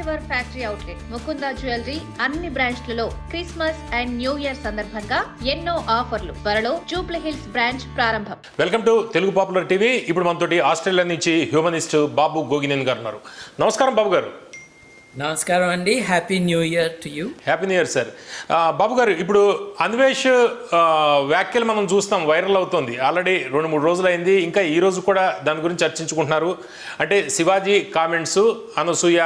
Your factory outlet Mukunda jewellery అన్ని బ్రాంచ్లలో Christmas and new year సందర్భంగా ఎన్నో ఆఫర్లు. త్వరలో జూబ్లీ హిల్స్ బ్రాంచ్ ప్రారంభం. Welcome to Telugu popular TV. ఇప్పుడు మనతోటి ఆస్ట్రేలియా నుంచి హ్యూమనిస్ట్ బాబు గోగినేని గారు ఉన్నారు. నమస్కారం బాబు గారు. నమస్కారం అండి. Happy new year to you. Happy new year sir. Babu గారు, ఇప్పుడు అన్వేష్ వ్యాఖ్యలు మనం చూస్తాం, వైరల్ అవుతుంది. ఆల్రెడీ 2-3 రోజులు అయింది. ఇంకా ఈ రోజు కూడా దాని గురించి చర్చించుకుంటున్నారు. అంటే శివాజీ కామెంట్స్, అనసూయ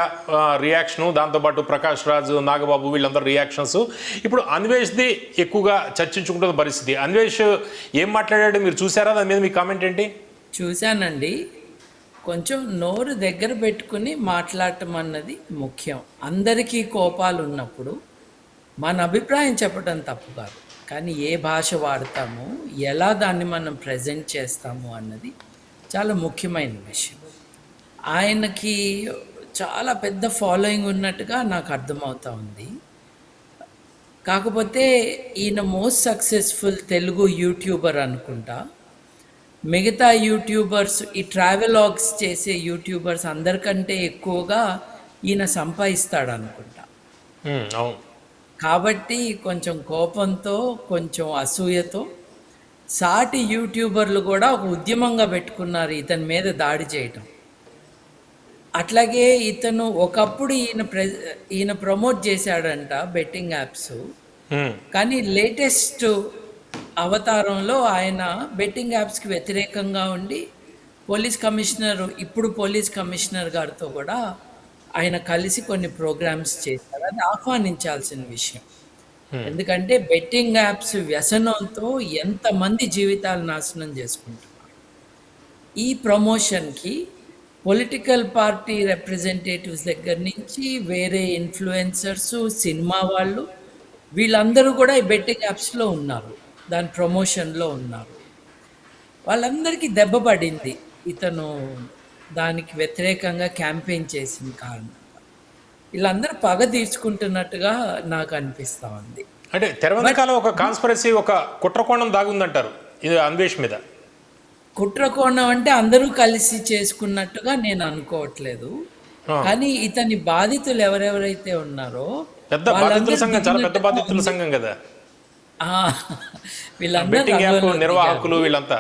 రియాక్షను, దాంతోపాటు ప్రకాష్ రాజ్, నాగబాబు వీళ్ళందరూ రియాక్షన్స్. ఇప్పుడు అన్వేష్ది ఎక్కువగా చర్చించుకుంటున్న పరిస్థితి. అన్వేష్ ఏం మాట్లాడాడు మీరు చూసారా? దాని మీద మీ కామెంట్ ఏంటి? చూశానండి. కొంచెం నోరు దగ్గర పెట్టుకుని మాట్లాడటం అన్నది ముఖ్యం. అందరికీ కోపాలు ఉన్నప్పుడు మన అభిప్రాయం చెప్పడం తప్పు కాదు, కానీ ఏ భాష వాడతాము, ఎలా దాన్ని మనం ప్రజెంట్ చేస్తాము అన్నది చాలా ముఖ్యమైన విషయం. ఆయనకి చాలా పెద్ద ఫాలోయింగ్ ఉన్నట్టుగా నాకు అర్థమవుతా ఉంది. కాకపోతే ఈయన మోస్ట్ సక్సెస్ఫుల్ తెలుగు యూట్యూబర్ అనుకుంటా. మిగతా యూట్యూబర్స్, ఈ ట్రావెలాగ్స్ చేసే యూట్యూబర్స్ అందరికంటే ఎక్కువగా ఈయన సంపాదిస్తాడు అనుకుంటా. అవును. కాబట్టి కొంచెం కోపంతో, కొంచెం అసూయతో సాటి యూట్యూబర్లు కూడా ఒక ఉద్యమంగా పెట్టుకున్నారు ఇతని మీద దాడి చేయటం. అట్లాగే ఇతను ఒకప్పుడు ఈయన ప్రమోట్ చేశాడంట బెట్టింగ్ యాప్స్, కానీ లేటెస్ట్ అవతారంలో ఆయన బెట్టింగ్ యాప్స్కి వ్యతిరేకంగా ఉండి ఇప్పుడు పోలీస్ కమిషనర్ గారితో కూడా ఆయన కలిసి కొన్ని ప్రోగ్రామ్స్ చేశారు. అది ఆహ్వానించాల్సిన విషయం. ఎందుకంటే బెట్టింగ్ యాప్స్ వ్యసనంతో ఎంతమంది జీవితాలు నాశనం చేసుకుంటున్నారు. ఈ ప్రమోషన్కి పొలిటికల్ పార్టీ రిప్రజెంటేటివ్స్ దగ్గర నుంచి వేరే ఇన్ఫ్లుయెన్సర్స్, సినిమా వాళ్ళు, వీళ్ళందరూ కూడా ఈ బెట్టింగ్ యాప్స్లో ఉన్నారు, దాని ప్రమోషన్లో ఉన్నారు. వాళ్ళందరికీ దెబ్బ పడింది ఇతను దానికి వ్యతిరేకంగా క్యాంపెయిన్ చేసిన కారణంగా. వీళ్ళందరూ పగ తీర్చుకుంటున్నట్టుగా నాకు అనిపిస్తూ ఉంది. అంటే తెర వెనకాల ఒక కాన్స్పిరసీ, ఒక కుట్రకోణం దాగుందంటారు ఇది అన్వేష్ మీద. కుట్రకోణం అంటే అందరూ కలిసి చేసుకున్నట్టుగా నేను అనుకోవట్లేదు, కానీ ఇతని బాధితులు ఎవరెవరైతే ఉన్నారో పెద్ద బాధితుల సంఘం, చాలా పెద్ద బాధితుల సంఘం కదా వీళ్ళందరూ నిర్వాహకులు వీళ్ళంతా.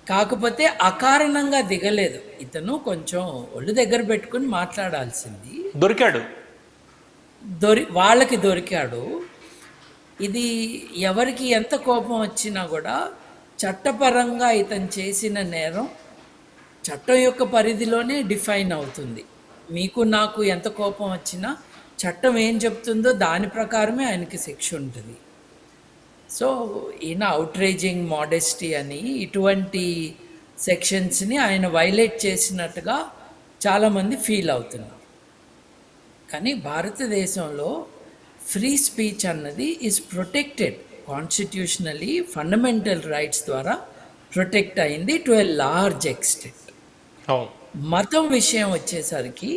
కాకపోతే అకారణంగా దిగలేదు. ఇతను కొంచెం ఒళ్ళు దగ్గర పెట్టుకుని మాట్లాడాల్సింది. వాళ్ళకి దొరికాడు. ఇది ఎవరికి ఎంత కోపం వచ్చినా కూడా చట్టపరంగా ఇతను చేసిన నేరం చట్టం యొక్క పరిధిలోనే డిఫైన్ అవుతుంది. మీకు నాకు ఎంత కోపం వచ్చినా చట్టం ఏం చెప్తుందో దాని ప్రకారమే ఆయనకి శిక్ష ఉంటుంది. సో ఈయన అవుట్రేజింగ్ మోడెస్టీ అని ఇటువంటి సెక్షన్స్ని ఆయన వైలేట్ చేసినట్టుగా చాలామంది ఫీల్ అవుతున్నారు. కానీ భారతదేశంలో ఫ్రీ స్పీచ్ అన్నది is protected constitutionally, fundamental rights ద్వారా ప్రొటెక్ట్ అయింది టు ఎ లార్జ్ ఎక్స్టెంట్. మతం విషయం వచ్చేసరికి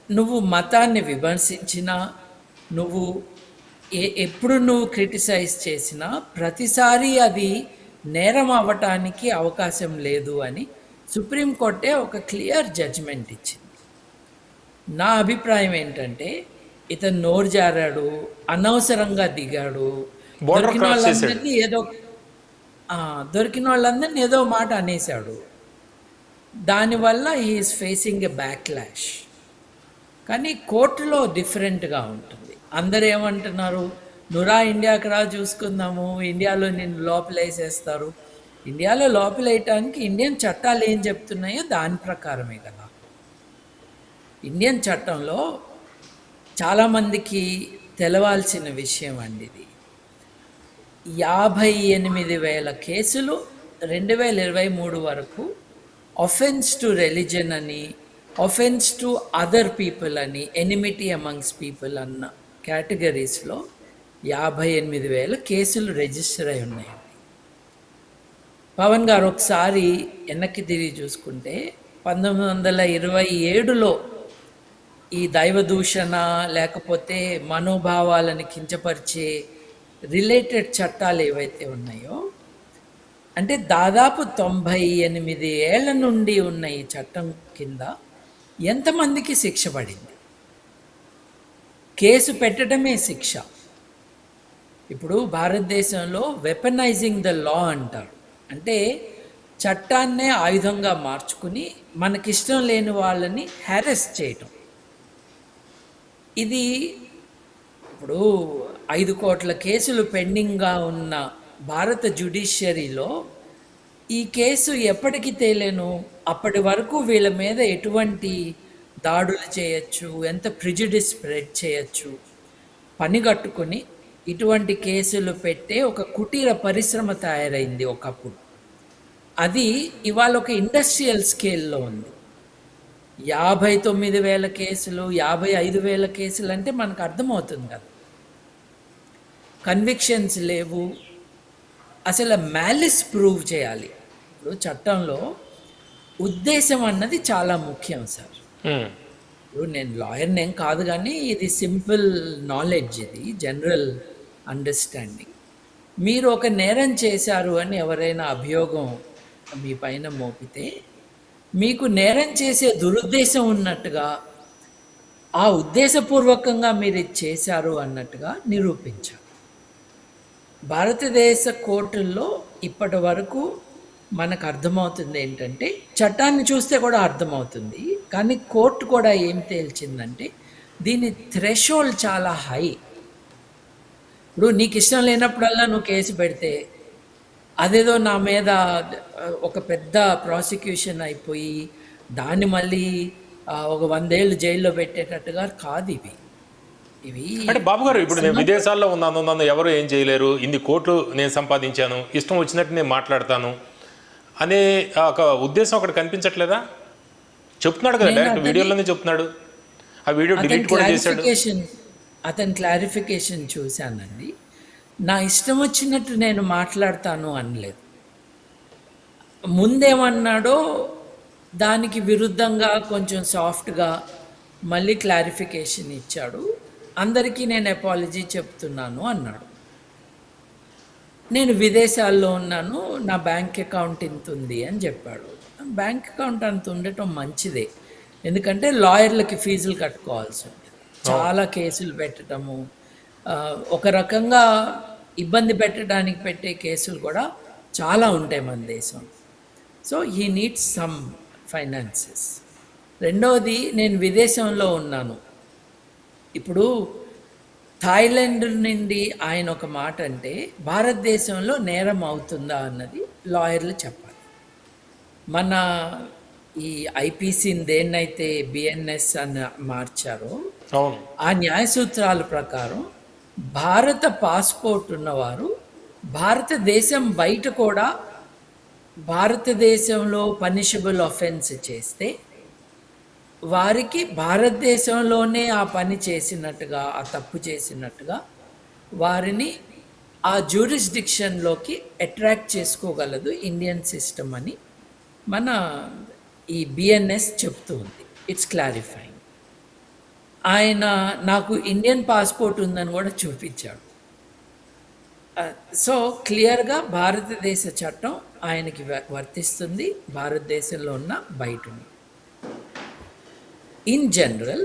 నువ్వు మతాన్ని విమర్శించినా, ఎప్పుడు నువ్వు క్రిటిసైజ్ చేసినా ప్రతిసారి అది నేరం అవ్వటానికి అవకాశం లేదు అని సుప్రీంకోర్టే ఒక క్లియర్ జడ్జిమెంట్ ఇచ్చింది. నా అభిప్రాయం ఏంటంటే ఇతను నోరు జారాడు, అనవసరంగా దిగాడు, దొరికిన వాళ్ళందరినీ ఏదో మాట అనేశాడు. దానివల్ల హీఈస్ ఫేసింగ్ ఎ బ్యాక్లాష్. కానీ కోర్టులో డిఫరెంట్గా ఉంటుంది. అందరు ఏమంటున్నారు, నువ్వురా ఇండియాకి రా చూసుకుందాము, ఇండియాలో నిన్ను లోపలేసేస్తారు. ఇండియాలో లోపలేయటానికి ఇండియన్ చట్టాలు ఏం చెప్తున్నాయో దాని ప్రకారమే కదా. ఇండియన్ చట్టంలో చాలామందికి తెలవాల్సిన విషయం అండి ఇది. 58,000 కేసులు 2023 వరకు ఒఫెన్స్ టు రిలీజన్ అని, ఒఫెన్స్ టు అదర్ పీపుల్ అని, ఎనిమిటీ అమంగ్స్ పీపుల్ అన్న కేటగిరీస్లో 58,000 కేసులు రిజిస్టర్ అయి ఉన్నాయండి. పవన్ గారు ఒకసారి వెనక్కి తిరిగి చూసుకుంటే 1927లో ఈ దైవదూషణ లేకపోతే మనోభావాలను కించపరిచే రిలేటెడ్ చట్టాలు ఏవైతే ఉన్నాయో, అంటే దాదాపు 98 ఏళ్ల నుండి ఉన్న ఈ చట్టం కింద ఎంతమందికి శిక్ష పడింది? కేసు పెట్టడమే శిక్ష. ఇప్పుడు భారతదేశంలో వెపనైజింగ్ ద లా అంటారు. అంటే చట్టాన్నే ఆయుధంగా మార్చుకుని మనకిష్టం లేని వాళ్ళని హ్యారెస్ చేయటం. ఇది ఇప్పుడు 5 కోట్ల కేసులు పెండింగ్గా ఉన్న భారత జ్యుడిషియరీలో ఈ కేసు ఎప్పటికి తేలేను? అప్పటి వరకు వీళ్ళ మీద ఎటువంటి దాడులు చేయొచ్చు, ఎంత ప్రిజుడిస్ స్ప్రెడ్ చేయొచ్చు, పనిగట్టుకుని ఇటువంటి కేసులు పెట్టే ఒక కుటీర పరిశ్రమ తయారైంది ఒకప్పుడు. అది ఇవాళ ఒక ఇండస్ట్రియల్ స్కేల్లో ఉంది. 59,000 కేసులు, 55,000 కేసులు అంటే మనకు అర్థమవుతుంది కదా. కన్విక్షన్స్ లేవు. అసలు మ్యాలిస్ ప్రూవ్ చేయాలి. ఇప్పుడు చట్టంలో ఉద్దేశం అన్నది చాలా ముఖ్యం సార్. ఇప్పుడు నేను లాయర్ని ఏం కాదు, కానీ ఇది సింపుల్ నాలెడ్జ్, ఇది జనరల్ అండర్స్టాండింగ్. మీరు ఒక నేరం చేశారు అని ఎవరైనా అభియోగం మీ పైన మోపితే మీకు నేరం చేసే దురుద్దేశం ఉన్నట్టుగా, ఆ ఉద్దేశపూర్వకంగా మీరు ఇది చేశారు అన్నట్టుగా నిరూపించాలి. భారతదేశ కోర్టుల్లో ఇప్పటి వరకు మనకు అర్థమవుతుంది ఏంటంటే, చట్టాన్ని చూస్తే కూడా అర్థమవుతుంది, కానీ కోర్టు కూడా ఏం తేల్చిందంటే దీని థ్రెషోల్డ్ చాలా హై. ఇప్పుడు నీకు ఇష్టం లేనప్పుడల్లా నువ్వు కేసు పెడితే అదేదో నా మీద ఒక పెద్ద ప్రాసిక్యూషన్ అయిపోయి దాన్ని మళ్ళీ ఒక 100 ఏళ్ళు జైల్లో పెట్టేటట్టుగా కాదు ఇవి. అంటే బాబు గారు, ఇప్పుడు నేను విదేశాల్లో ఉన్నాను, ఎవరు ఏం చేయలేరు, ఇన్ని కోట్లు నేను సంపాదించాను, ఇష్టం వచ్చినట్టు నేను మాట్లాడతాను అనే ఒక ఉద్దేశం అక్కడ కనిపించట్లేదా? చెప్తున్నాడు కదా, డైరెక్ట్ వీడియోలోనే చెప్తున్నాడు. ఆ వీడియో డిలీట్ కూడా చేశాడు. అతని క్లారిఫికేషన్ చూశానండి. నా ఇష్టం వచ్చినట్టు నేను మాట్లాడతాను అనలేదు. ముందేమన్నాడో దానికి విరుద్ధంగా కొంచెం సాఫ్ట్గా మళ్ళీ క్లారిఫికేషన్ ఇచ్చాడు. అందరికీ నేను అపాలజీ చెప్తున్నాను అన్నాడు. నేను విదేశాల్లో ఉన్నాను, నా బ్యాంక్ అకౌంట్ ఇంత ఉంది అని చెప్పాడు. బ్యాంక్ అకౌంట్ అంత ఉండటం మంచిదే, ఎందుకంటే లాయర్లకి ఫీజులు కట్టుకోవాల్సి ఉంటుంది. చాలా కేసులు పెట్టడము, ఒక రకంగా ఇబ్బంది పెట్టడానికి పెట్టే కేసులు కూడా చాలా ఉంటాయి మన దేశం. So he needs some finances. రెండవది, నేను విదేశంలో ఉన్నాను. ఇప్పుడు థాయిలాండ్ నుండి ఆయన ఒక మాట అంటే భారతదేశంలో నేరం అవుతుందా అన్నది లాయర్లు చెప్పాలి. మన ఈ ఐపీసీని దేన్నైతే బిఎన్ఎస్ అని మార్చారో ఆ న్యాయ సూత్రాల ప్రకారం భారత పాస్పోర్ట్ ఉన్నవారు భారతదేశం బయట కూడా భారతదేశంలో పనిషబుల్ ఆఫెన్స్ చేస్తే వారికి భారతదేశంలోనే ఆ పని చేసినట్టుగా, ఆ తప్పు చేసినట్టుగా వారిని ఆ జ్యూరిస్డిక్షన్లోకి అట్రాక్ట్ చేసుకోగలదు ఇండియన్ సిస్టమ్ అని మన ఈ బిఎన్ఎస్ చెప్తూ ఉంది. It's clarifying. ఆయన నాకు ఇండియన్ పాస్పోర్ట్ ఉందని కూడా చూపించాడు. సో క్లియర్గా భారతదేశ చట్టం ఆయనకి వర్తిస్తుంది, భారతదేశంలో ఉన్న బయట ఉన్న. ఇన్ జనరల్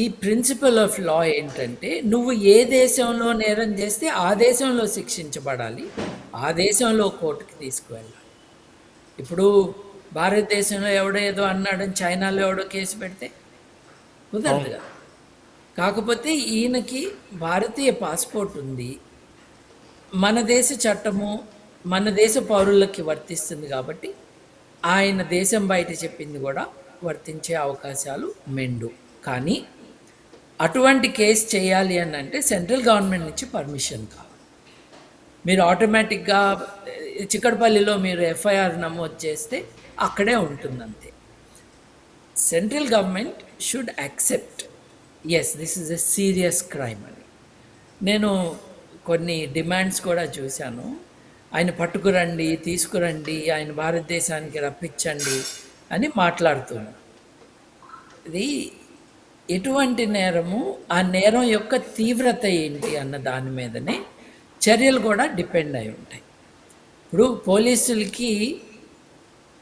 ఈ ప్రిన్సిపల్ ఆఫ్ లా ఏంటంటే, నువ్వు ఏ దేశంలో నేరం చేస్తే ఆ దేశంలో శిక్షించబడాలి, ఆ దేశంలో కోర్టుకి తీసుకువెళ్ళాలి. ఇప్పుడు భారతదేశంలో ఎవడో ఏదో అన్నాడని చైనాలో ఎవడో కేసు పెడితే కుదరదు కదా. కాకపోతే ఈయనకి భారతీయ పాస్పోర్ట్ ఉంది, మన దేశ చట్టము మన దేశ పౌరులకి వర్తిస్తుంది కాబట్టి ఆయన దేశం బయట చెప్పింది కూడా వర్తించే అవకాశాలు మెండు. కానీ అటువంటి కేసు చేయాలి అని అంటే సెంట్రల్ గవర్నమెంట్ నుంచి పర్మిషన్ కావాలి. మీరు ఆటోమేటిక్గా చిక్కడపల్లిలో మీరు ఎఫ్ఐఆర్ నమోదు చేస్తే అక్కడే ఉంటుందంతే. Central government should accept, yes this is a serious crime అని. నేను కొన్ని డిమాండ్స్ కూడా చూశాను. ఆయన పట్టుకురండి, తీసుకురండి, ఆయన భారతదేశానికి రప్పించండి అని మాట్లాడుతున్నాను. ఇది ఎటువంటి నేరము, ఆ నేరం యొక్క తీవ్రత ఏంటి అన్న దాని మీదనే చర్యలు కూడా డిపెండ్ అయి ఉంటాయి. ఇప్పుడు పోలీసులకి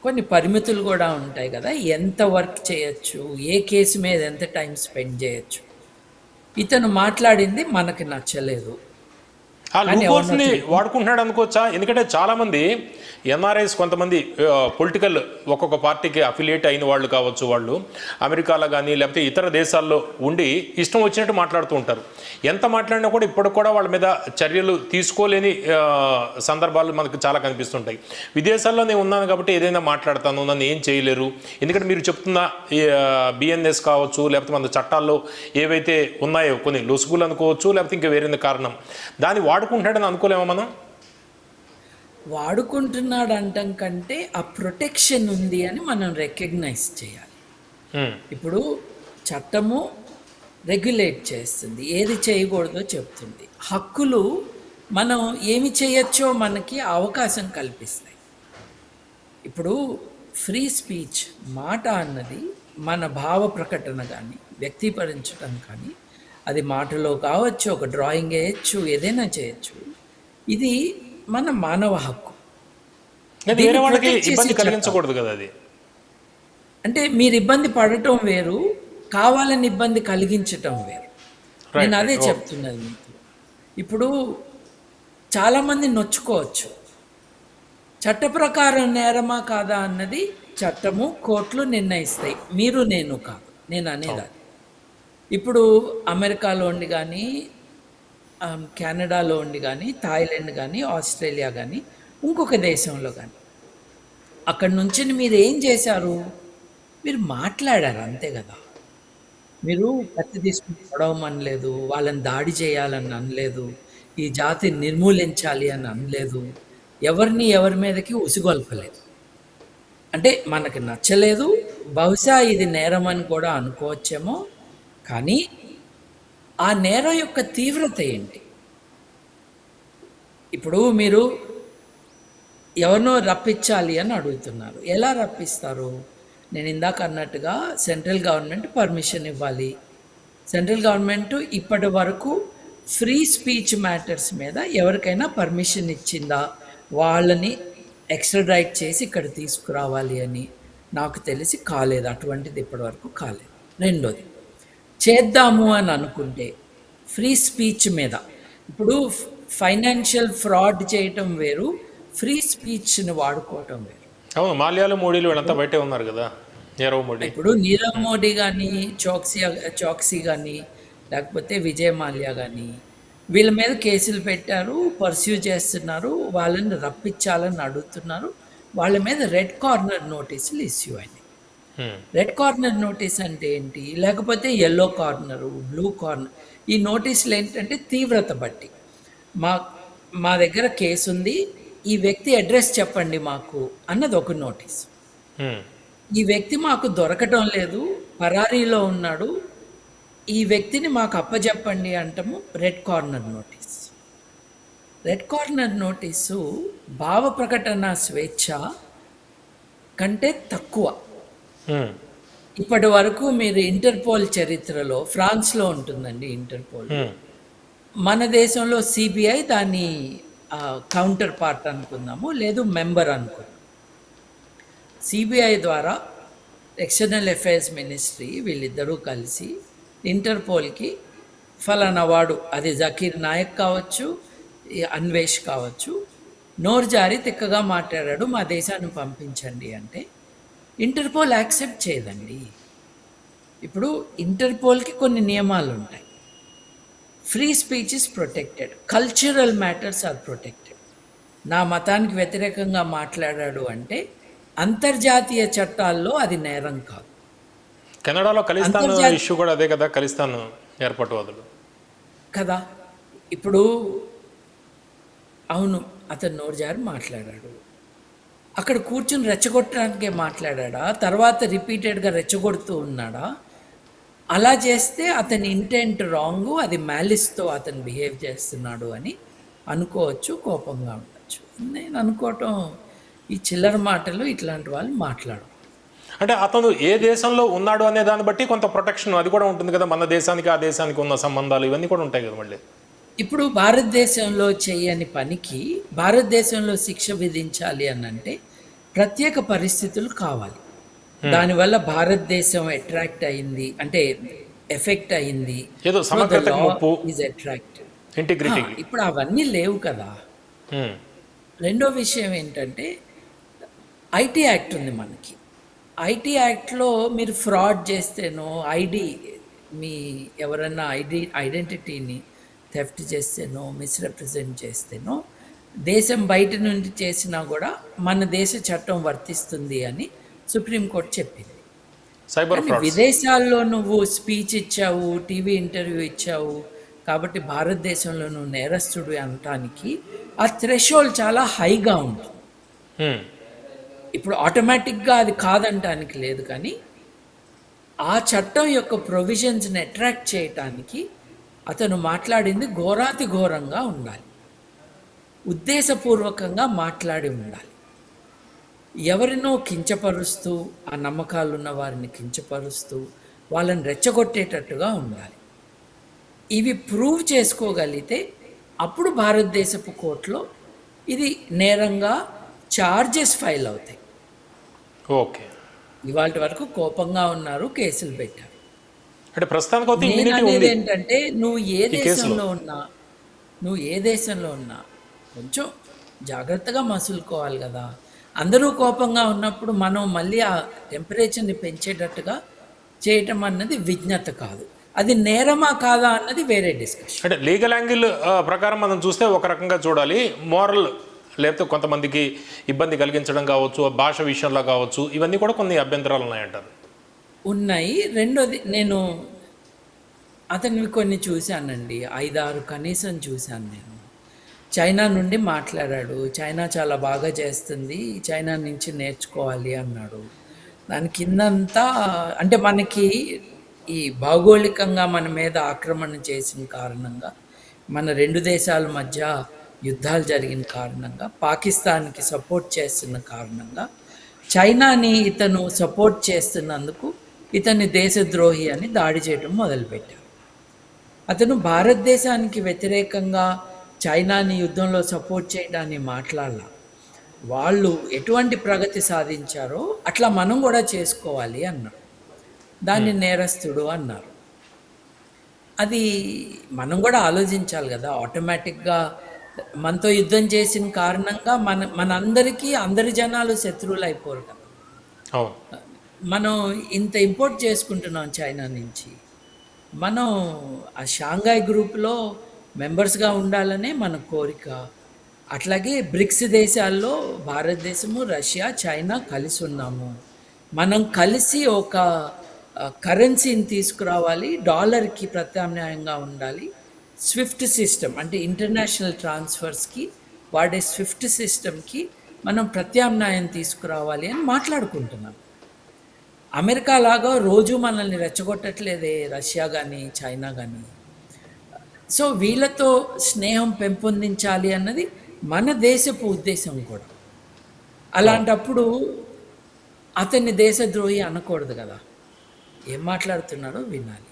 కొన్ని పరిమితులు కూడా ఉంటాయి కదా, ఎంత వర్క్ చేయొచ్చు, ఏ కేసు మీద ఎంత టైం స్పెండ్ చేయొచ్చు. ఇతను మాట్లాడింది మనకి నచ్చలేదు. ఆ కానీ లూపోల్స్ని వాడుకుంటున్నాడు అనుకోవచ్చా? ఎందుకంటే చాలామంది ఎన్ఆర్ఐస్ కొంతమంది పొలిటికల్ ఒక్కొక్క పార్టీకి అఫిలియేట్ అయిన వాళ్ళు కావచ్చు, వాళ్ళు అమెరికాలో కానీ లేకపోతే ఇతర దేశాల్లో ఉండి ఇష్టం వచ్చినట్టు మాట్లాడుతూ ఉంటారు. ఎంత మాట్లాడినా కూడా ఇప్పటికి కూడా వాళ్ళ మీద చర్యలు తీసుకోలేని సందర్భాలు మనకు చాలా కనిపిస్తుంటాయి. విదేశాల్లో నేను ఉన్నాను కాబట్టి ఏదైనా మాట్లాడతాను, నన్ను ఏం చేయలేరు. ఎందుకంటే మీరు చెప్తున్న బిఎన్ఎస్ కావచ్చు, లేకపోతే మన చట్టాల్లో ఏవైతే ఉన్నాయో కొన్ని లొసుగులు అనుకోవచ్చు, లేకపోతే ఇంకా వేరే కారణం, దాన్ని వాడుకుంటున్నాడని అనుకోలేమా మనం? వాడుకుంటున్నాడు అంటాం కంటే ఆ ప్రొటెక్షన్ ఉంది అని మనం రికగ్నైజ్ చేయాలి. ఇప్పుడు చట్టము రెగ్యులేట్ చేస్తుంది, ఏది చేయకూడదో చెప్తుంది. హక్కులు మనం ఏమి చేయొచ్చో మనకి అవకాశం కల్పిస్తాయి. ఇప్పుడు ఫ్రీ స్పీచ్, మాట అన్నది మన భావ ప్రకటన కానీ వ్యక్తీకరించడం కానీ, అది మాటలో కావచ్చు, ఒక డ్రాయింగ్ వేయచ్చు, ఏదైనా చేయొచ్చు. ఇది మన మానవ హక్కు. వేరే వాళ్ళకి ఇబ్బంది కలిగించకూడదు కదా అది. అంటే మీరు ఇబ్బంది పడటం వేరు, కావాలని ఇబ్బంది కలిగించటం వేరు. నేను అదే చెప్తున్నది మీకు. ఇప్పుడు చాలామంది నొచ్చుకోవచ్చు. చట్ట ప్రకారం నేరమా కాదా అన్నది చట్టము, కోర్టులు నిర్ణయిస్తాయి, మీరు నేను కాదు. నేను అనేది ఇప్పుడు అమెరికాలో ఉండి కానీ, కెనడాలో ఉండి కానీ, థాయిలాండ్ కానీ, ఆస్ట్రేలియా కానీ, ఇంకొక దేశంలో కానీ, అక్కడి నుంచి మీరు ఏం చేశారు? మీరు మాట్లాడారు అంతే కదా. మీరు కత్తి తీసుకుని పొడవమనలేదు, వాళ్ళని దాడి చేయాలని అనలేదు, ఈ జాతిని నిర్మూలించాలి అని అనలేదు, ఎవరిని ఎవరి మీదకి ఉసిగొల్పలేదు. అంటే మనకు నచ్చలేదు, బహుశా ఇది నేరం అని కూడా అనుకోవచ్చేమో, కానీ ఆ నేరం యొక్క తీవ్రత ఏంటి? ఇప్పుడు మీరు ఎవరినో రప్పించాలి అని అడుగుతున్నారు. ఎలా రప్పిస్తారు? నేను ఇందాక అన్నట్టుగా సెంట్రల్ గవర్నమెంట్ పర్మిషన్ ఇవ్వాలి. సెంట్రల్ గవర్నమెంట్ ఇప్పటి వరకు ఫ్రీ స్పీచ్ మ్యాటర్స్ మీద ఎవరికైనా పర్మిషన్ ఇచ్చిందా వాళ్ళని ఎక్స్ట్రాడైట్ చేసి ఇక్కడ తీసుకురావాలి అని? నాకు తెలిసి కాలేదు, అటువంటిది ఇప్పటి వరకు కాలేదు. రెండోది, చేద్దాము అని అనుకుంటే ఫ్రీ స్పీచ్ మీద, ఇప్పుడు ఫైనాన్షియల్ ఫ్రాడ్ చేయటం వేరు, ఫ్రీ స్పీచ్ని వాడుకోవటం వేరు. అవును, మాల్యాలు మోడీలు వీళ్ళంతా బయటే ఉన్నారు కదా, నీరవ్ మోడీ. ఇప్పుడు నీరవ్ మోడీ కానీ, చోక్సీ కానీ, లేకపోతే విజయ్ మాల్యా కానీ, వీళ్ళ మీద కేసులు పెట్టారు, పర్స్యూ చేస్తున్నారు, వాళ్ళని రప్పించాలని అడుగుతున్నారు. వాళ్ళ మీద రెడ్ కార్నర్ నోటీసులు ఇష్యూ అయినాయి. రెడ్ కార్నర్ నోటీస్ అంటే ఏంటి? లేకపోతే ఎల్లో కార్నరు, బ్లూ కార్నర్. ఈ నోటీసులు ఏంటంటే తీవ్రత బట్టి, మా దగ్గర కేసు ఉంది, ఈ వ్యక్తి అడ్రస్ చెప్పండి మాకు అన్నది ఒక నోటీస్. ఈ వ్యక్తి మాకు దొరకటం లేదు, పరారీలో ఉన్నాడు, ఈ వ్యక్తిని మాకు అప్పచెప్పండి అంటాము red corner notice. Red corner notice భావ ప్రకటన స్వేచ్ఛ కంటే తక్కువ. ఇప్పటి వరకు మీరు ఇంటర్పోల్ చరిత్రలో, ఫ్రాన్స్లో ఉంటుందండి ఇంటర్పోల్, మన దేశంలో సిబిఐ దాన్ని కౌంటర్ పార్ట్ అనుకుందాము, లేదు మెంబర్ అనుకుందాం. సిబిఐ ద్వారా ఎక్స్టర్నల్ అఫైర్స్ మినిస్ట్రీ వీళ్ళిద్దరూ కలిసి ఇంటర్పోల్కి ఫలానా వాడు, అది జకీర్ నాయక్ కావచ్చు, అన్వేష్ కావచ్చు, నోరు జారి తిక్కగా మాట్లాడాడు, మా దేశాన్ని పంపించండి అంటే ఇంటర్పోల్ యాక్సెప్ట్ చేయదండి. ఇప్పుడు ఇంటర్పోల్కి కొన్ని నియమాలు ఉంటాయి. Free speech is protected, cultural matters are protected. నా మతానికి వ్యతిరేకంగా మాట్లాడాడు అంటే అంతర్జాతీయ చట్టాల్లో అది నేరం కాదు. కెనడాలో ఖలిస్తాన్ ఇష్యూ కూడా అదే కదా, ఖలిస్తాన్ ఏర్పాటువాదులు కదా. ఇప్పుడు అవును, అతను నోరు జారి మాట్లాడాడు, అక్కడ కూర్చుని రెచ్చగొట్టడానికే మాట్లాడా, తర్వాత రిపీటెడ్గా రెచ్చగొడుతూ ఉన్నాడా? అలా చేస్తే అతని ఇంటెంట్ రాంగు, అది మ్యాలిస్తో అతను బిహేవ్ చేస్తున్నాడు అని అనుకోవచ్చు, కోపంగా ఉండొచ్చు. నేను అనుకోవటం ఈ చిల్లర మాటలు ఇట్లాంటి వాళ్ళు మాట్లాడరు. అంటే అతను ఏ దేశంలో ఉన్నాడు అనే దాన్ని బట్టి కొంత ప్రొటెక్షన్ అది కూడా ఉంటుంది కదా, మన దేశానికి ఆ దేశానికి ఉన్న సంబంధాలు ఇవన్నీ కూడా ఉంటాయి కదా. మళ్ళీ ఇప్పుడు భారతదేశంలో చేయని పనికి భారతదేశంలో శిక్ష విధించాలి అని అంటే ప్రత్యేక పరిస్థితులు కావాలి. దానివల్ల భారతదేశం అట్రాక్ట్ అయింది, అంటే ఎఫెక్ట్ అయింది. ఏదో సో ద సమగ్రతకు లా ముప్పు, ఈజ్ అట్రాక్టివ్. ఇంటిగ్రిటీకి. ఇప్పుడు అవన్నీ లేవు కదా. రెండో విషయం ఏంటంటే ఐటీ యాక్ట్ ఉంది మనకి. ఐటీ యాక్ట్లో మీరు ఫ్రాడ్ చేస్తేనో, మీ ఎవరన్నా ఐడెంటిటీని థెఫ్ట్ చేస్తేనో, మిస్రిప్రజెంట్ చేస్తేనో, దేశం బయట నుండి చేసినా కూడా మన దేశ చట్టం వర్తిస్తుంది అని సుప్రీంకోర్టు చెప్పింది. సైబర్ కానీ ఫ్రాడ్స్. విదేశాల్లో నువ్వు స్పీచ్ ఇచ్చావు, టీవీ ఇంటర్వ్యూ ఇచ్చావు కాబట్టి భారతదేశంలో నువ్వు నేరస్తుడు అనటానికి ఆ థ్రెషోల్డ్ చాలా హైగా ఉంటుంది. ఇప్పుడు ఆటోమేటిక్గా అది కాదంటానికి లేదు, కానీ ఆ చట్టం యొక్క ప్రొవిజన్స్ని అట్రాక్ట్ చేయటానికి అతను మాట్లాడింది ఘోరాతి ఘోరంగా ఉండాలి, ఉద్దేశపూర్వకంగా మాట్లాడి ఉండాలి. ఎవరినో కించపరుస్తూ, ఆ నమ్మకాలు ఉన్న వారిని కించపరుస్తూ, వాళ్ళని రెచ్చగొట్టేటట్టుగా ఉండాలి. ఇవి ప్రూవ్ చేసుకోగలిగితే అప్పుడు భారతదేశపు కోర్టులో ఇది నేరంగా చార్జెస్ ఫైల్ అవుతాయి. ఓకే. ఇవాళ వరకు కోపంగా ఉన్నారు, కేసులు పెట్టారు. అంటే ప్రస్తుతానికి అయితే నేను immunity అనేది ఉంది ఏంటంటే నువ్వు ఏ ఈ కేసులో. దేశంలో ఉన్నా కొంచెం జాగ్రత్తగా మసులుకోవాలి కదా. అందరూ కోపంగా ఉన్నప్పుడు మనం మళ్ళీ ఆ టెంపరేచర్ని పెంచేటట్టుగా చేయటం అన్నది విజ్ఞత కాదు. అది నేరమా కాదా అన్నది వేరే డిస్కషన్. అంటే లీగల్ యాంగిల్ ప్రకారం మనం చూస్తే ఒక రకంగా చూడాలి, మోరల్ లేకపోతే కొంతమందికి ఇబ్బంది కలిగించడం కావచ్చు, భాష విషయంలో కావచ్చు, ఇవన్నీ కూడా కొన్ని అభ్యంతరాలు ఉన్నాయంటారు. ఉన్నాయి. రెండోది, నేను అతనివి కొన్ని చూశానండి, 5-6 కనీసం చూశాను నేను. చైనా నుండి మాట్లాడాడు, చైనా చాలా బాగా చేస్తుంది, చైనా నుంచి నేర్చుకోవాలి అన్నాడు. దాని కిందంతా అంటే మనకి ఈ భౌగోళికంగా మన మీద ఆక్రమణ చేసిన కారణంగా, మన రెండు దేశాల మధ్య యుద్ధాలు జరిగిన కారణంగా, పాకిస్తాన్కి సపోర్ట్ చేస్తున్న కారణంగా, చైనాని ఇతను సపోర్ట్ చేస్తున్నందుకు ఇతన్ని దేశద్రోహి అని దాడి చేయడం మొదలుపెట్టారు. అతను భారతదేశానికి వ్యతిరేకంగా చైనాని యుద్ధంలో సపోర్ట్ చేయడాన్ని మాట్లాడాల. వాళ్ళు ఎటువంటి ప్రగతి సాధించారో అట్లా మనం కూడా చేసుకోవాలి అన్నాడు. దాన్ని నేరస్తుడు అన్నారు. అది మనం కూడా ఆలోచించాలి కదా. ఆటోమేటిక్గా మనతో యుద్ధం చేసిన కారణంగా మనందరికీ అందరి జనాలు శత్రువులు అయిపోరు కదా. అవును. మనం ఇంత ఇంపోర్ట్ చేసుకుంటున్నాం చైనా నుంచి. మనం ఆ షాంఘాయ్ గ్రూప్లో మెంబర్స్గా ఉండాలనే మన కోరిక. అట్లాగే బ్రిక్స్ దేశాల్లో భారతదేశము, రష్యా, చైనా కలిసి ఉన్నాము. మనం కలిసి ఒక కరెన్సీని తీసుకురావాలి, డాలర్కి ప్రత్యామ్నాయంగా ఉండాలి. స్విఫ్ట్ సిస్టమ్ అంటే ఇంటర్నేషనల్ ట్రాన్స్ఫర్స్కి వాడే స్విఫ్ట్ సిస్టమ్కి మనం ప్రత్యామ్నాయం తీసుకురావాలి అని మాట్లాడుకుంటున్నాం. అమెరికా లాగా రోజు మనల్ని రెచ్చగొట్టట్లేదే రష్యా కానీ చైనా కానీ. సో వీళ్ళతో స్నేహం పెంపొందించాలి అన్నది మన దేశపు ఉద్దేశం కూడా. అలాంటప్పుడు అతన్ని దేశద్రోహి అనకూడదు కదా. ఏం మాట్లాడుతున్నాడో వినాలి.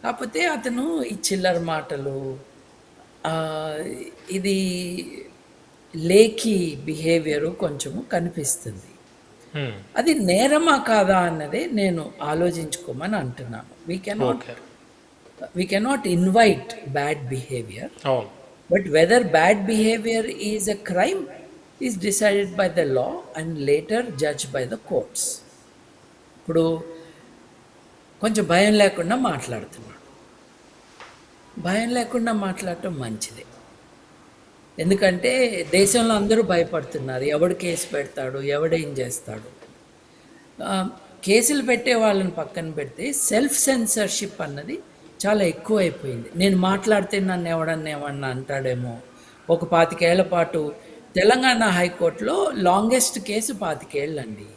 కాకపోతే అతను ఈ చిల్లర మాటలు, ఇది లేఖి బిహేవియరు కొంచెము కనిపిస్తుంది. అది నేరమా కాదా అన్నదే నేను ఆలోచించుకోమని అంటున్నాను. We cannot invite bad behaviour, but whether bad behaviour is a crime is decided by the law and later judge by the courts. ఇప్పుడు కొంచెం భయం లేకుండా మాట్లాడుతున్నాడు. భయం లేకుండా మాట్లాడటం మంచిదే. ఎందుకంటే దేశంలో అందరూ భయపడుతున్నారు, ఎవడు కేసు పెడతాడు, ఎవడేం చేస్తాడు. కేసులు పెట్టే వాళ్ళని పక్కన పెడితే సెల్ఫ్ సెన్సర్షిప్ అన్నది చాలా ఎక్కువైపోయింది. నేను మాట్లాడితే నన్ను ఏమన్నా అంటాడేమో. ఒక 25 ఏళ్ల పాటు తెలంగాణ హైకోర్టులో లాంగెస్ట్ కేసు 25 ఏళ్ళండి.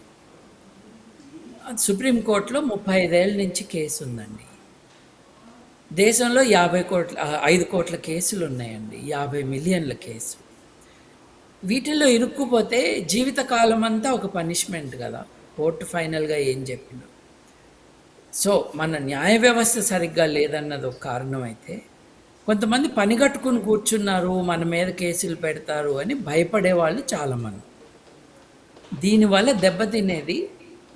సుప్రీంకోర్టులో 35 ఏళ్ళ నుంచి కేసు ఉందండి. దేశంలో 5 కోట్ల కేసులు ఉన్నాయండి, 50 మిలియన్ల కేసు. వీటిల్లో ఇరుక్కుపోతే జీవితకాలం అంతా ఒక పనిష్మెంట్ కదా కోర్టు ఫైనల్గా ఏం చెప్పినా. సో మన న్యాయ వ్యవస్థ సరిగ్గా లేదన్నది ఒక కారణం అయితే, కొంతమంది పనిగట్టుకుని కూర్చున్నారు, మన మీద కేసులు పెడతారు అని భయపడే వాళ్ళు చాలామంది. దీనివల్ల దెబ్బతినేది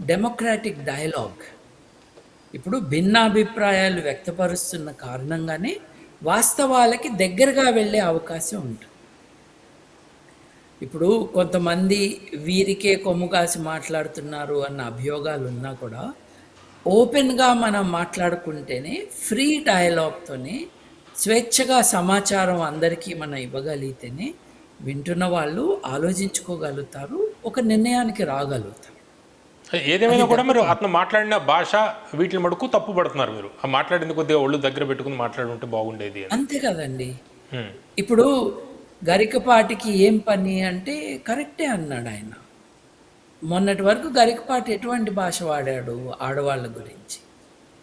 డెమోక్రాటిక్ డయలాగ్. ఇప్పుడు భిన్నాభిప్రాయాలు వ్యక్తపరుస్తున్న కారణంగానే వాస్తవాలకి దగ్గరగా వెళ్ళే అవకాశం ఉంటుంది. ఇప్పుడు కొంతమంది వీరికే కొమ్ము కాసి మాట్లాడుతున్నారు అన్న అభియోగాలు ఉన్నా కూడా ఓపెన్గా మనం మాట్లాడుకుంటేనే ఫ్రీ డయలాగ్తోనే స్వేచ్ఛగా సమాచారం అందరికీ మనం ఇవ్వగలిగితేనే వింటున్న వాళ్ళు ఆలోచించుకోగలుగుతారు, ఒక నిర్ణయానికి రాగలుగుతారు. ఏదేమైనా కూడా మీరు అతను మాట్లాడిన భాష వీటిని మటుకు తప్పు పడుతున్నారు మీరు. ఆ మాట్లాడింది కొద్దిగా ఒళ్ళు దగ్గర పెట్టుకుని మాట్లాడుంటే బాగుండేది అని. అంతే కదండి. హ్మ్. ఇప్పుడు గరికపాటికి ఏం పని అంటే కరెక్టే అన్నాడు ఆయన. మొన్నటి వరకు గరికపాటి ఎటువంటి భాష వాడాడు ఆడవాళ్ళ గురించి?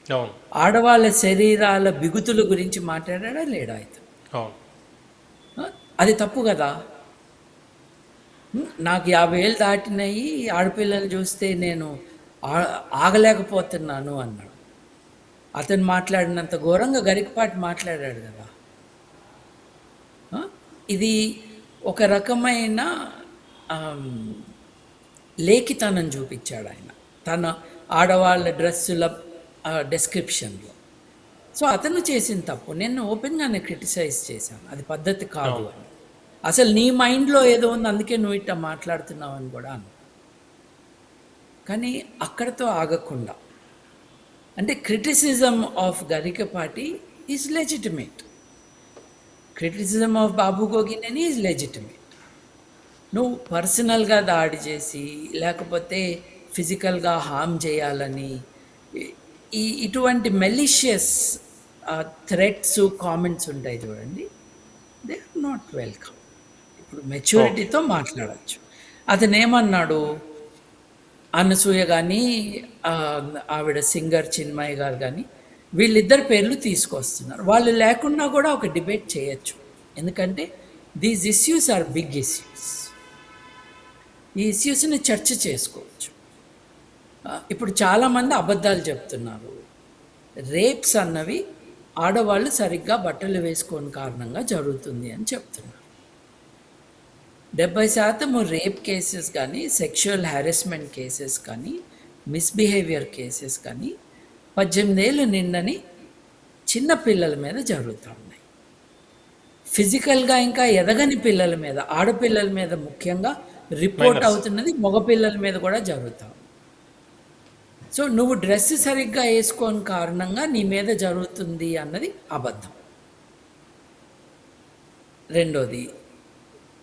అవును, ఆడవాళ్ళ శరీరాల బిగుతుల గురించి మాట్లాడా లేడా ఇతను? అవును. ఆ? అది తప్పు కదా. నాకు 50 ఏళ్ళు దాటినాయి, ఆడపిల్లలు చూస్తే నేను ఆగలేకపోతున్నాను అన్నాడు. అతను మాట్లాడినంత ఘోరంగా గరికపాటి మాట్లాడాడు కదా. ఆ? ఇది ఒక రకమైన లేఖితనం చూపించాడు ఆయన తన ఆడవాళ్ళ డ్రెస్సుల డెస్క్రిప్షన్లో. సో అతను చేసిన తప్పు నేను ఓపెన్గానే క్రిటిసైజ్ చేశాను, అది పద్ధతి కాదు అని. అసలు నీ మైండ్లో ఏదో ఉంది అందుకే నువ్వు ఇట్లా మాట్లాడుతున్నావు అని కూడా అన్నా. కానీ అక్కడితో ఆగకుండా, అంటే criticism of Garikapati is legitimate, criticism of Babu Gogineni is legitimate. నువ్వు పర్సనల్గా దాడి చేసి లేకపోతే ఫిజికల్గా హార్మ్ చేయాలని ఇటువంటి మెలిషియస్ థ్రెట్స్ కామెంట్స్ ఉంటాయి చూడండి, దే ఆర్ నాట్ వెల్కమ్. ఇప్పుడు మెచ్యూరిటీతో మాట్లాడచ్చు. అతను ఏమన్నాడు, అనసూయ కానీ ఆవిడ సింగర్ చిన్మయ్య గారు కానీ వీళ్ళిద్దరి పేర్లు తీసుకొస్తున్నారు. వాళ్ళు లేకుండా కూడా ఒక డిబేట్ చేయొచ్చు, ఎందుకంటే these issues are big issues. ఈ ఇష్యూస్ని చర్చ చేసుకోవచ్చు. ఇప్పుడు చాలామంది అబద్ధాలు చెప్తున్నారు. రేప్స్ అన్నవి ఆడవాళ్ళు సరిగ్గా బట్టలు వేసుకోని కారణంగా జరుగుతుంది అని చెప్తున్నారు. 70% రేప్ కేసెస్ కానీ, సెక్షువల్ హ్యారెస్మెంట్ కేసెస్ కానీ, మిస్బిహేవియర్ కేసెస్ కానీ 18 ఏళ్ళు నిండని చిన్న పిల్లల మీద జరుగుతూ ఉన్నాయి. ఫిజికల్గా ఇంకా ఎదగని పిల్లల మీద, ఆడపిల్లల మీద ముఖ్యంగా రిపోర్ట్ అవుతున్నది, మగపిల్లల మీద కూడా జరుగుతాం. సో నువ్వు డ్రెస్ సరిగ్గా వేసుకోని కారణంగా నీ మీద జరుగుతుంది అన్నది అబద్ధం. రెండోది,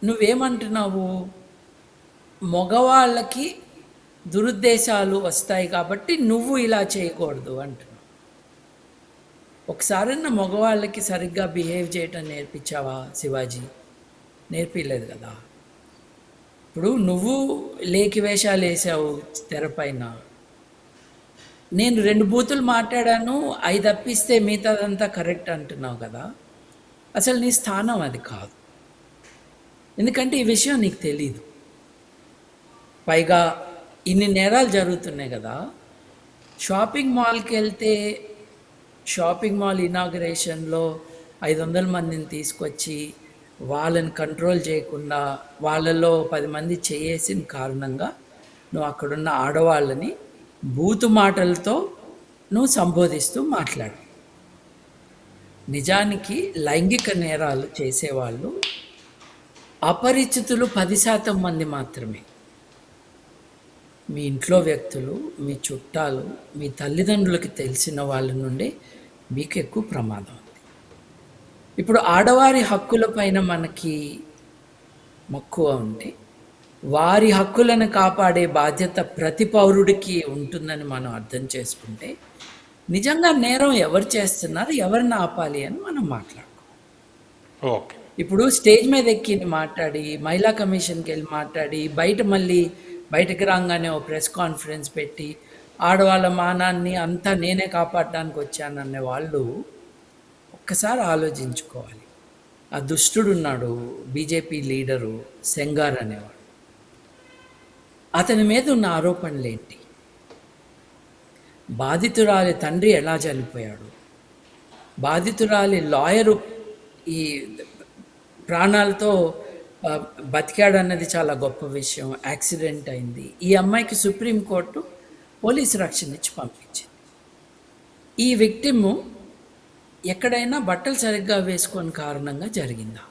నువ్వేమంటున్నావు, మగవాళ్ళకి దురుద్దేశాలు వస్తాయి కాబట్టి నువ్వు ఇలా చేయకూడదు అంటున్నావు. ఒకసారన్నా మగవాళ్ళకి సరిగ్గా బిహేవ్ చేయటం నేర్పించావా శివాజీ? నేర్పించలేదు కదా. ఇప్పుడు నువ్వు లేకి వేషాలు వేసావు తెరపైన, నేను 2 బూతులు మాట్లాడాను, 5 తప్పిస్తే మిగతాదంతా కరెక్ట్ అంటున్నావు కదా. అసలు నీ స్థానం అది కాదు, ఎందుకంటే ఈ విషయం నీకు తెలీదు. పైగా ఇన్ని నేరాలు జరుగుతున్నాయి కదా. షాపింగ్ మాల్కి వెళ్తే షాపింగ్ మాల్ ఇనాగరేషన్లో 500 మందిని తీసుకొచ్చి వాళ్ళని కంట్రోల్ చేయకుండా వాళ్ళలో 10 మంది చేసిన కారణంగా నువ్వు అక్కడున్న ఆడవాళ్ళని బూతు మాటలతో నువ్వు సంబోధిస్తూ మాట్లాడు. నిజానికి లైంగిక నేరాలు చేసేవాళ్ళు అపరిచితులు 10% మంది మాత్రమే. మీ ఇంట్లో వ్యక్తులు, మీ చుట్టాలు, మీ తల్లిదండ్రులకి తెలిసిన వాళ్ళ నుండి మీకు ఎక్కువ ప్రమాదం ఉంది. ఇప్పుడు ఆడవారి హక్కులపైన మనకి మక్కువ ఉంటే వారి హక్కులను కాపాడే బాధ్యత ప్రతి పౌరుడికి ఉంటుందని మనం అర్థం చేసుకుంటే నిజంగా నేరం ఎవరు చేస్తున్నారు, ఎవరిని ఆపాలి అని మనం మాట్లాడుకోవాలి. ఓకే. ఇప్పుడు స్టేజ్ మీద ఎక్కి మాట్లాడి, మహిళా కమిషన్కి వెళ్ళి మాట్లాడి, మళ్ళీ బయటకు రాగానే ఓ ప్రెస్ కాన్ఫరెన్స్ పెట్టి ఆడవాళ్ళ మానాన్ని అంతా నేనే కాపాడడానికి వచ్చాననే వాళ్ళు ఒక్కసారి ఆలోచించుకోవాలి. ఆ దుష్టుడు ఉన్నాడు, బీజేపీ లీడరు సెంగార్ అనేవాడు. అతని మీద ఉన్న ఆరోపణలు ఏంటి? బాధితురాలి తండ్రి ఎలా చనిపోయాడు, బాధితురాలి లాయరు ఈ ప్రాణాలతో ఆ, బతికాడు అన్నది చాలా గొప్ప విషయం. యాక్సిడెంట్ అయింది. ఈ అమ్మాయికి సుప్రీంకోర్టు పోలీసు రక్షణ ఇచ్చి పంపించింది. ఈ విక్టిము ఎక్కడైనా బట్టలు సరిగ్గా వేసుకొని కారణంగా జరిగిందా?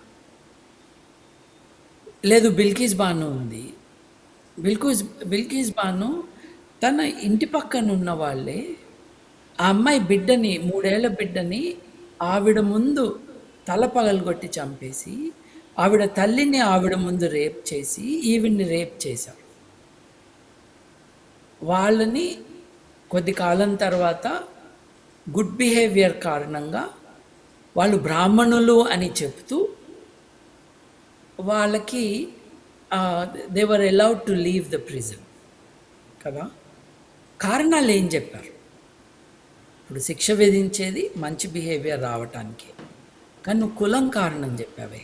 లేదు, బిల్కిస్ బాను ఉంది. బిల్కిస్ బాను తన ఇంటి పక్కన ఉన్న వాళ్ళే ఆ అమ్మాయి బిడ్డని, 3 ఏళ్ల బిడ్డని ఆవిడ ముందు తల పగలగొట్టి చంపేసి, ఆవిడ తల్లిని ఆవిడ ముందు రేప్ చేసి, ఈవిడ్ని రేప్ చేశారు. వాళ్ళని కొద్ది కాలం తర్వాత గుడ్ బిహేవియర్ కారణంగా వాళ్ళు బ్రాహ్మణులు అని చెప్తూ వాళ్ళకి they were allowed to leave the prison కదా. కారణాలు ఏం చెప్పారు? ఇప్పుడు శిక్ష విధించేది మంచి బిహేవియర్ రావటానికి, కానీ నువ్వు కులం కారణం చెప్పావే.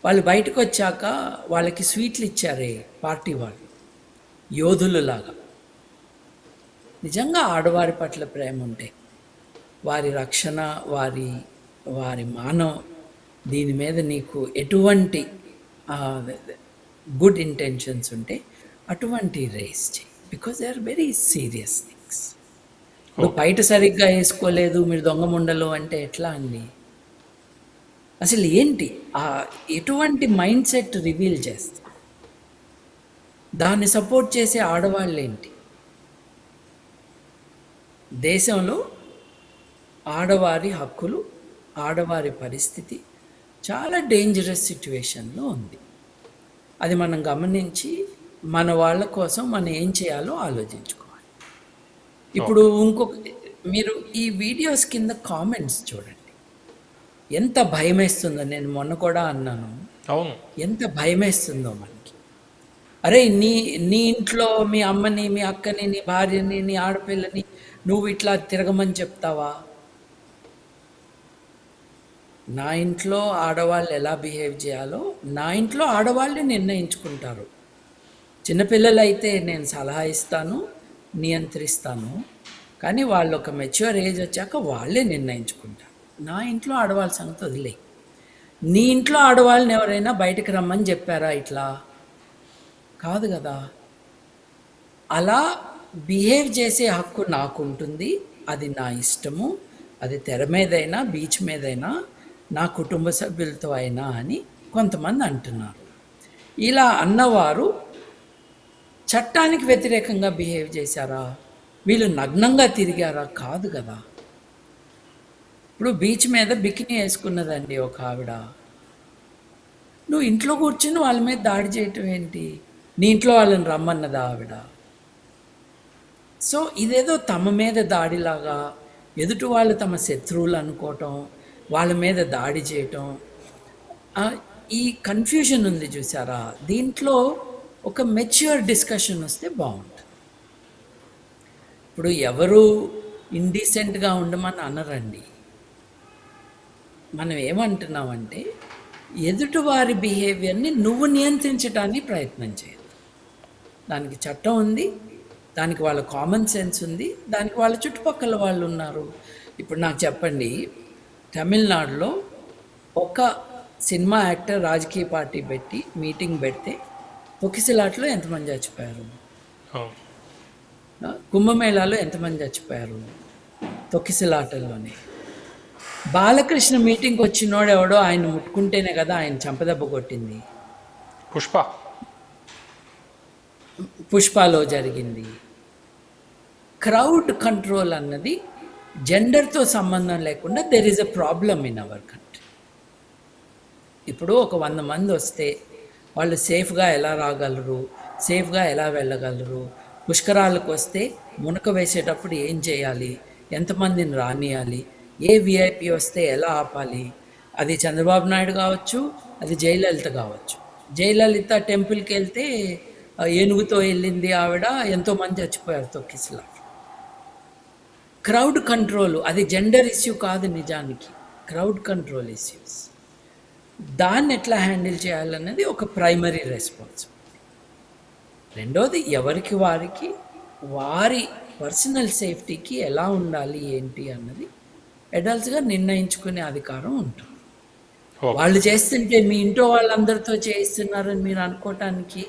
వాళ్ళు బయటకు వచ్చాక వాళ్ళకి స్వీట్లు ఇచ్చారే పార్టీ వాళ్ళు, యోధులులాగా. నిజంగా ఆడవారి పట్ల ప్రేమ ఉంటే, వారి రక్షణ, వారి మానవ దీని మీద నీకు ఎటువంటి గుడ్ ఇంటెన్షన్స్ ఉంటే అటువంటి రేస్ చేయి. Because they are very serious things. ఇప్పుడు బయట సరిగ్గా వేసుకోలేదు, మీరు దొంగ ముండలు అంటే ఎట్లా అండి? అసలు ఏంటి ఎటువంటి మైండ్ సెట్ రివీల్ చేస్తే దాన్ని సపోర్ట్ చేసే ఆడవాళ్ళు ఏంటి? దేశంలో ఆడవారి హక్కులు, ఆడవారి పరిస్థితి చాలా డేంజరస్ సిచ్యువేషన్లో ఉంది. అది మనం గమనించి మన వాళ్ళ కోసం మనం ఏం చేయాలో ఆలోచించుకోవాలి. ఇప్పుడు మీరు ఈ వీడియోస్ కింద కామెంట్స్ చూడండి, ఎంత భయమేస్తుందో. నేను మొన్న కూడా అన్నాను, అవును, ఎంత భయమేస్తుందో మనకి. అరే, నీ ఇంట్లో మీ అమ్మని, మీ అక్కని, నీ భార్యని, నీ ఆడపిల్లని నువ్వు ఇట్లా తిరగమని చెప్తావా? నా ఇంట్లో ఆడవాళ్ళు ఎలా బిహేవ్ చేయాలో నా ఇంట్లో ఆడవాళ్ళే నిర్ణయించుకుంటారు. చిన్నపిల్లలు అయితే నేను సలహా ఇస్తాను, నియంత్రిస్తాను, కానీ వాళ్ళు ఒక మెచ్యూర్ ఏజ్ వచ్చాక వాళ్ళే నిర్ణయించుకుంటారు. నా ఇంట్లో ఆడవాళ్ళ సంగతి వదిలే. నీ ఇంట్లో ఆడవాళ్ళని ఎవరైనా బయటకు రమ్మని చెప్పారా? ఇట్లా కాదు కదా. అలా బిహేవ్ చేసే హక్కు నాకు ఉంటుంది, అది నా ఇష్టము. అది తెర మీదైనా బీచ్ మీదైనా నా కుటుంబ సభ్యులతో అయినా అని కొంతమంది అంటున్నారు. ఇలా అన్నవారు చట్టానికి వ్యతిరేకంగా బిహేవ్ చేశారా? వీళ్ళు నగ్నంగా తిరిగారా? కాదు కదా. ఇప్పుడు బీచ్ మీద బికినీ వేసుకున్నదండి ఒక ఆవిడ. నువ్వు ఇంట్లో కూర్చుని వాళ్ళ మీద దాడి చేయటం ఏంటి? నీ ఇంట్లో వాళ్ళని రమ్మన్నదా ఆవిడ? సో ఇదేదో తమ మీద దాడిలాగా, ఎదుటి వాళ్ళు తమ శత్రువులు అనుకోవటం, వాళ్ళ మీద దాడి చేయటం, ఈ కన్ఫ్యూజన్ ఉంది చూసారా? దీంట్లో ఒక మెచ్యూర్ డిస్కషన్ వస్తే బాగుంటుంది. ఇప్పుడు ఎవరు ఇండీసెంట్గా ఉండమని అనరండి. మనం ఏమంటున్నామంటే ఎదుటివారి బిహేవియర్ని నువ్వు నియంత్రించడానికి ప్రయత్నం చేయదు. దానికి చట్టం ఉంది, దానికి వాళ్ళ కామన్ సెన్స్ ఉంది, దానికి వాళ్ళ చుట్టుపక్కల వాళ్ళు ఉన్నారు. ఇప్పుడు నాకు చెప్పండి, తమిళనాడులో ఒక సినిమా యాక్టర్ రాజకీయ పార్టీ పెట్టి మీటింగ్ పెడితే తొక్కిసలాట్లో ఎంతమంది చచ్చిపోయారు? కుంభమేళాలో ఎంతమంది చచ్చిపోయారు? తొక్కిసలాటల్లోనే. బాలకృష్ణ మీటింగ్కి వచ్చినోడు ఎవడో ఆయన ముట్టుకుంటేనే కదా ఆయన చంపదెబ్బ కొట్టింది. పుష్పలో జరిగింది. క్రౌడ్ కంట్రోల్ అన్నది జెండర్తో సంబంధం లేకుండా there is a problem in our country. ఇప్పుడు ఒక 100 మంది వస్తే వాళ్ళు సేఫ్గా ఎలా రాగలరు, సేఫ్గా ఎలా వెళ్ళగలరు? పుష్కరాలకు వస్తే మునక వేసేటప్పుడు ఏం చేయాలి, ఎంతమందిని రానియాలి, ఏ విఐపి వస్తే ఎలా ఆపాలి? అది చంద్రబాబు నాయుడు కావచ్చు, అది జయలలిత కావచ్చు. జయలలిత టెంపుల్కి వెళ్తే ఏనుగుతో వెళ్ళింది ఆవిడ, ఎంతోమంది చచ్చిపోయారు తొక్కిసలాట. క్రౌడ్ కంట్రోల్ అది జెండర్ ఇష్యూ కాదు, నిజానికి క్రౌడ్ కంట్రోల్ ఇష్యూస్. దాన్ని ఎట్లా హ్యాండిల్ చేయాలన్నది ఒక ప్రైమరీ రెస్పాన్సిబిలిటీ. రెండోది, ఎవరికి వారి పర్సనల్ సేఫ్టీకి ఎలా ఉండాలి ఏంటి అన్నది అడల్ట్స్గా నిర్ణయించుకునే అధికారం ఉంటుంది. ఓకే. వాళ్ళు చేస్తుంటే మీ ఇంట్లో వాళ్ళందరితో చేయిస్తున్నారని మీరు అనుకోవటానికి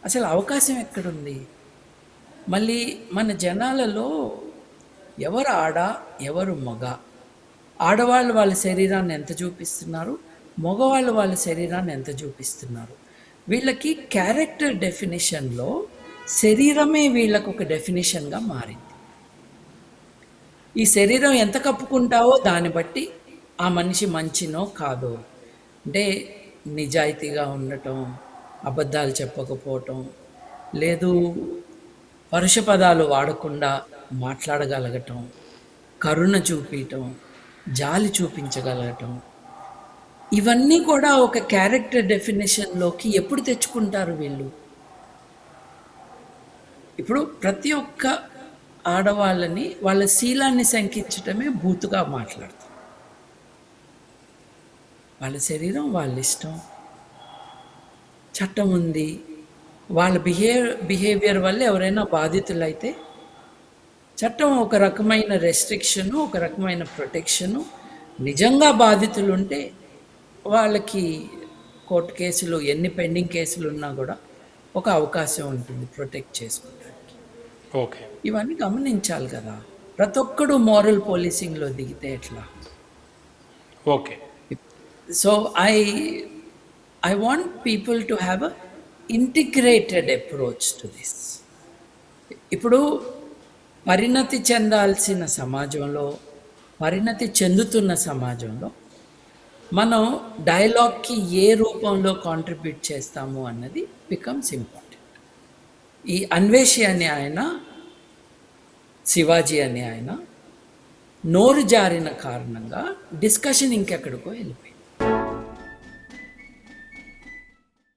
అసలు అవకాశం ఎక్కడుంది? మళ్ళీ మన జనాలలో ఎవరు ఆడ, ఎవరు మగ? ఆడవాళ్ళు వాళ్ళ శరీరాన్ని ఎంత చూపిస్తున్నారు? మగవాళ్ళు వాళ్ళ శరీరాన్ని ఎంత చూపిస్తున్నారు? వీళ్ళకి క్యారెక్టర్ డెఫినిషన్‌లో శరీరమే వీళ్ళకి ఒక డెఫినిషన్‌గా మారింది. ఈ శరీరం ఎంత కప్పుకుంటావో దాన్ని బట్టి ఆ మనిషి మంచినో కాదో. అంటే నిజాయితీగా ఉండటం, అబద్ధాలు చెప్పకపోవటం, లేదు పరుష పదాలు వాడకుండా మాట్లాడగలగటం, కరుణ చూపియటం, జాలి చూపించగలగటం. ఇవన్నీ కూడా ఒక క్యారెక్టర్ డెఫినిషన్‌లోకి ఎప్పుడు తెచ్చుకుంటారు వీళ్ళు? ఇప్పుడు ప్రతి ఒక్క ఆడవాళ్ళని వాళ్ళ శీలాన్ని శంకించటమే బూతుగా మాట్లాడతారు. వాళ్ళ శరీరం వాళ్ళ ఇష్టం. చట్టం ఉంది. వాళ్ళ బిహేవియర్ వల్ల ఎవరైనా బాధితులైతే చట్టం ఒక రకమైన రెస్ట్రిక్షను, ఒక రకమైన ప్రొటెక్షను. నిజంగా బాధితులుంటే వాళ్ళకి కోర్టు కేసులు ఎన్ని పెండింగ్ కేసులు ఉన్నా కూడా ఒక అవకాశం ఉంటుంది ప్రొటెక్ట్ చేసుకోవడానికి. ఓకే. ఇవన్నీ గమనించాలి కదా! ప్రతి ఒక్కడు మోరల్ పోలీసింగ్‌లో దిగితే ఎట్లా? Okay. So I want people to have a integrated approach to this. ఇప్పుడు పరిణతి చెందాల్సిన సమాజంలో, పరిణతి చెందుతున్న సమాజంలో మనం డైలాగ్‌కి ఏ రూపంలో కాంట్రిబ్యూట్ చేస్తాము అన్నది బికమ్స్ ఇంపార్టెంట్. ఈ అన్వేషి అనే ఆయన, శివాజీ అనే ఆయన నోరు జారిన కారణంగా డిస్కషన్ ఇంకెక్కడికో వెళ్ళిపోయింది.